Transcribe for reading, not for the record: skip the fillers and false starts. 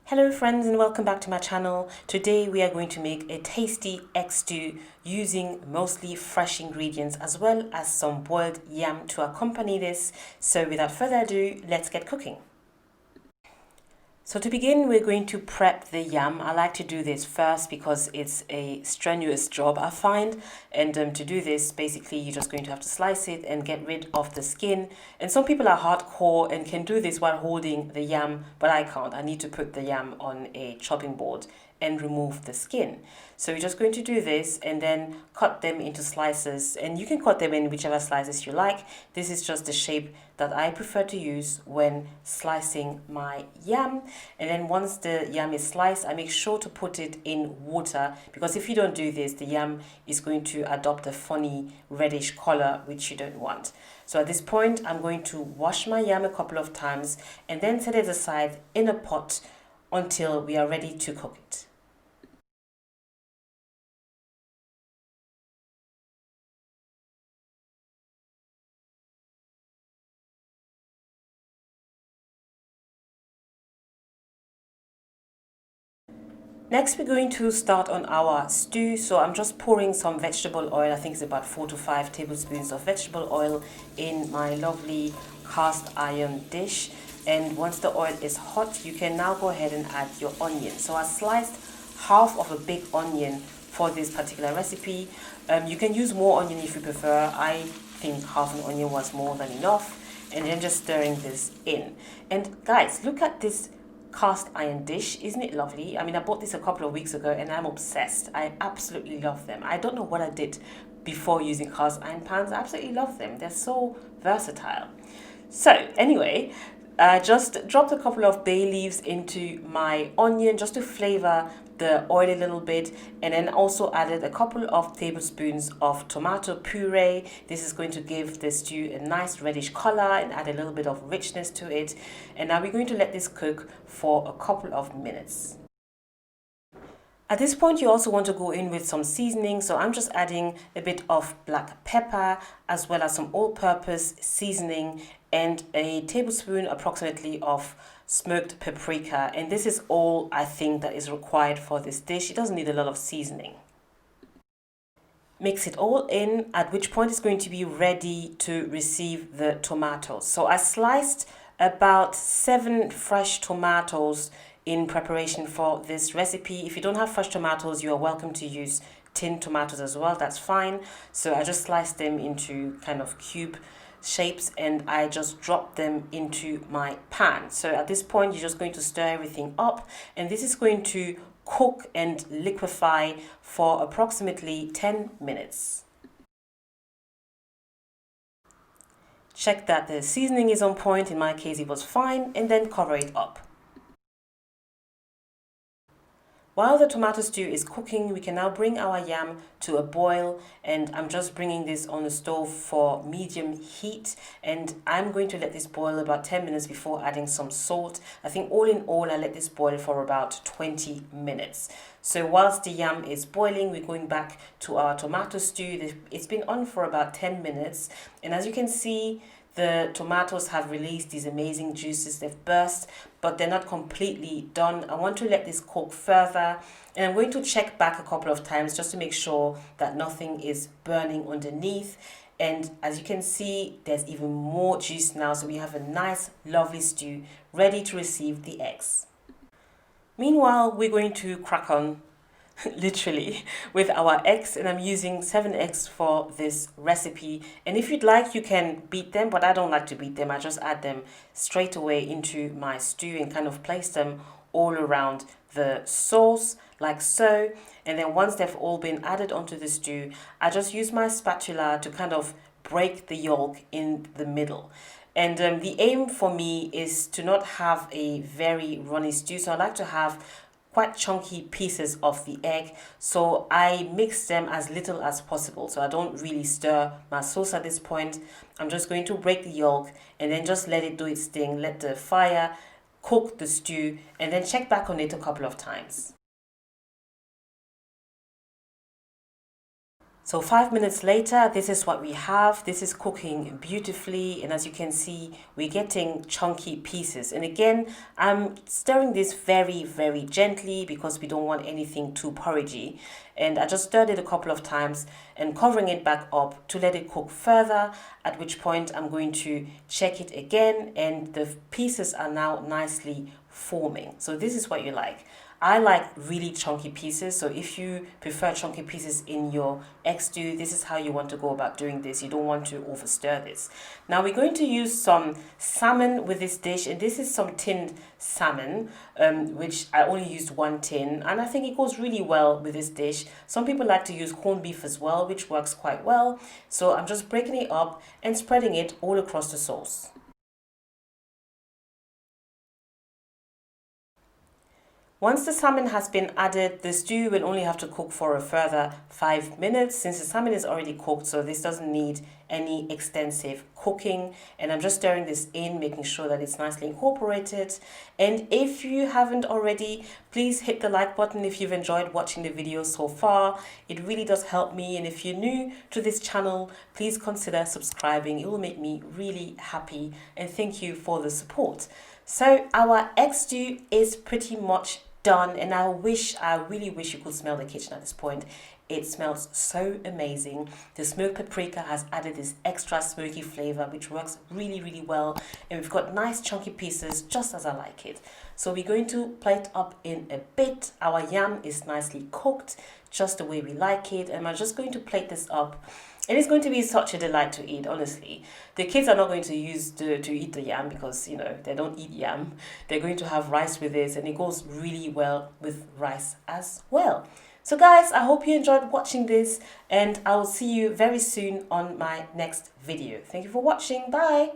Hello friends and welcome back to my channel. Today we are going to make a tasty egg stew using mostly fresh ingredients as well as some boiled yam to accompany this. So without further ado, let's get cooking. So to begin, we're going to prep the yam. I like to do this first because it's a strenuous job, I find. And to do this, basically, you're just going to have to slice it and get rid of the skin. And some people are hardcore and can do this while holding the yam, but I can't. I need to put the yam on a chopping board and remove the skin. So you're just going to do this and then cut them into slices, and you can cut them in whichever slices you like. This is just the shape that I prefer to use when slicing my yam. And then once the yam is sliced, I make sure to put it in water, because if you don't do this, the yam is going to adopt a funny reddish color, which you don't want. So at this point, I'm going to wash my yam a couple of times and then set it aside in a pot until we are ready to cook it. Next, we're going to start on our stew. So I'm just pouring some vegetable oil. I think it's about 4 to 5 tablespoons of vegetable oil in my lovely cast iron dish. And once the oil is hot, you can now go ahead and add your onion. So I sliced half of a big onion for this particular recipe. You can use more onion if you prefer. I think half an onion was more than enough. And then just stirring this in. And guys, look at this cast iron dish. Isn't it lovely? I mean, I bought this a couple of weeks ago and I'm obsessed. I absolutely love them. I don't know what I did before using cast iron pans. I absolutely love them. They're so versatile. So anyway, I just dropped a couple of bay leaves into my onion just to flavor the oil a little bit, and then also added a couple of tablespoons of tomato puree. This is going to give the stew a nice reddish color and add a little bit of richness to it. And now we're going to let this cook for a couple of minutes. At this point, you also want to go in with some seasoning. So I'm just adding a bit of black pepper as well as some all-purpose seasoning and a tablespoon approximately of smoked paprika. And this is all I think that is required for this dish. It doesn't need a lot of seasoning. Mix it all in, at which point it's going to be ready to receive the tomatoes. So I sliced about 7 fresh tomatoes in preparation for this recipe. If you don't have fresh tomatoes, you are welcome to use tinned tomatoes as well. That's fine. So I just sliced them into kind of cube shapes and I just dropped them into my pan. So at this point, you're just going to stir everything up, and this is going to cook and liquefy for approximately 10 minutes. Check that the seasoning is on point. In my case, it was fine, and then cover it up. While the tomato stew is cooking, we can now bring our yam to a boil, and I'm just bringing this on the stove for medium heat, and I'm going to let this boil about 10 minutes before adding some salt. I think all in all, I let this boil for about 20 minutes. So whilst the yam is boiling, we're going back to our tomato stew. It's been on for about 10 minutes, and as you can see, the tomatoes have released these amazing juices. They've burst, but they're not completely done. I want to let this cook further, and I'm going to check back a couple of times just to make sure that nothing is burning underneath. And as you can see, there's even more juice now, so we have a nice, lovely stew ready to receive the eggs. Meanwhile, we're going to crack on literally with our eggs, and I'm using 7 eggs for this recipe. And if you'd like, you can beat them, but I don't like to beat them. I just add them straight away into my stew and kind of place them all around the sauce like so. And then once they've all been added onto the stew, I just use my spatula to kind of break the yolk in the middle. And the aim for me is to not have a very runny stew, so I like to have quite chunky pieces of the egg, so I mix them as little as possible. So I don't really stir my sauce at this point. I'm just going to break the yolk and then just let it do its thing, let the fire cook the stew, and then check back on it a couple of times. So 5 minutes later, this is what we have. This is cooking beautifully, and as you can see, we're getting chunky pieces. And again, I'm stirring this very, very gently because we don't want anything too porridgey. And I just stirred it a couple of times and covering it back up to let it cook further, at which point I'm going to check it again, and the pieces are now nicely forming. So this is what you like. I like really chunky pieces, so if you prefer chunky pieces in your egg stew, this is how you want to go about doing this. You don't want to over stir this. Now we're going to use some salmon with this dish, and this is some tinned salmon, which I only used 1 tin, and I think it goes really well with this dish. Some people like to use corned beef as well, which works quite well. So I'm just breaking it up and spreading it all across the sauce. Once the salmon has been added, the stew will only have to cook for a further 5 minutes since the salmon is already cooked, so this doesn't need any extensive cooking. And I'm just stirring this in, making sure that it's nicely incorporated. And if you haven't already, please hit the like button if you've enjoyed watching the video so far. It really does help me, and if you're new to this channel, please consider subscribing. It will make me really happy, and thank you for the support. So our egg stew is pretty much done, and I really wish you could smell the kitchen at this point. It smells so amazing. The smoked paprika has added this extra smoky flavor, which works really, really well. And we've got nice chunky pieces, just as I like it. So we're going to plate up in a bit. Our yam is nicely cooked, just the way we like it. And I'm just going to plate this up. It is going to be such a delight to eat, honestly. The kids are not going to eat the yam because, you know, they don't eat yam. They're going to have rice with this, and it goes really well with rice as well. So guys, I hope you enjoyed watching this, and I will see you very soon on my next video. Thank you for watching. Bye.